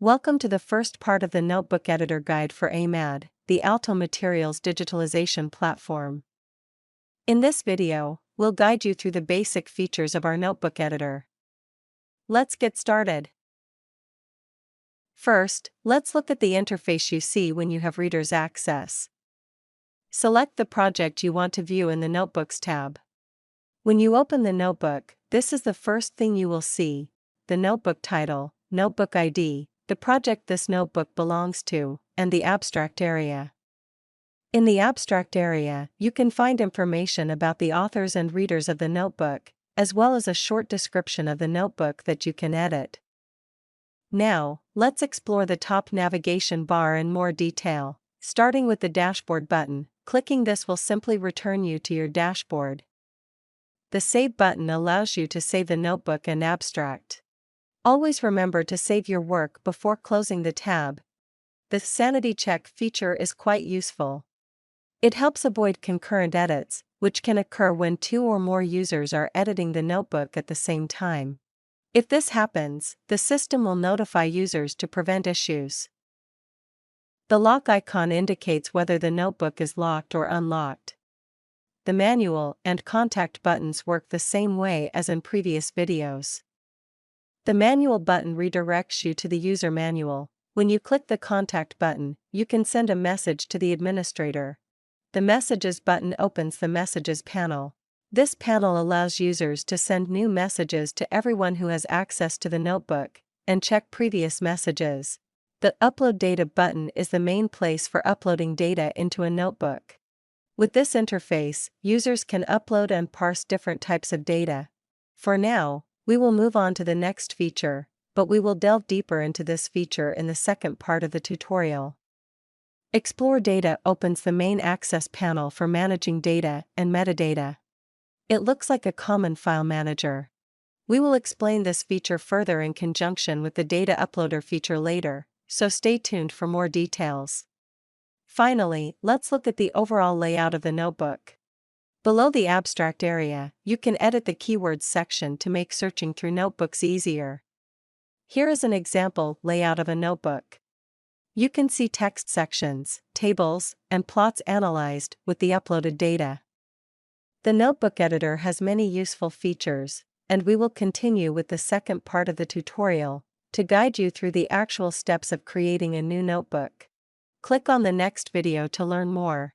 Welcome to the first part of the Notebook Editor Guide for AMAD, the Alto Materials digitalization platform. In this video, we'll guide you through the basic features of our notebook editor. Let's get started. First, let's look at the interface you see when you have reader's access. Select the project you want to view in the Notebooks tab. When you open the notebook, this is the first thing you will see: the notebook title, notebook ID, the project this notebook belongs to, and the abstract area. In the abstract area, you can find information about the authors and readers of the notebook, as well as a short description of the notebook that you can edit. Now, let's explore the top navigation bar in more detail, starting with the dashboard button. Clicking this will simply return you to your dashboard. The Save button allows you to save the notebook and abstract. Always remember to save your work before closing the tab. The sanity check feature is quite useful. It helps avoid concurrent edits, which can occur when two or more users are editing the notebook at the same time. If this happens, the system will notify users to prevent issues. The lock icon indicates whether the notebook is locked or unlocked. The manual and contact buttons work the same way as in previous videos. The manual button redirects you to the user manual. When you click the contact button, you can send a message to the administrator. The Messages button opens the Messages panel. This panel allows users to send new messages to everyone who has access to the notebook, and check previous messages. The Upload Data button is the main place for uploading data into a notebook. With this interface, users can upload and parse different types of data. For now, we will move on to the next feature, but we will delve deeper into this feature in the second part of the tutorial. Explore Data opens the main access panel for managing data and metadata. It looks like a common file manager. We will explain this feature further in conjunction with the Data Uploader feature later, so stay tuned for more details. Finally, let's look at the overall layout of the notebook. Below the abstract area, you can edit the keywords section to make searching through notebooks easier. Here is an example layout of a notebook. You can see text sections, tables, and plots analyzed with the uploaded data. The notebook editor has many useful features, and we will continue with the second part of the tutorial to guide you through the actual steps of creating a new notebook. Click on the next video to learn more.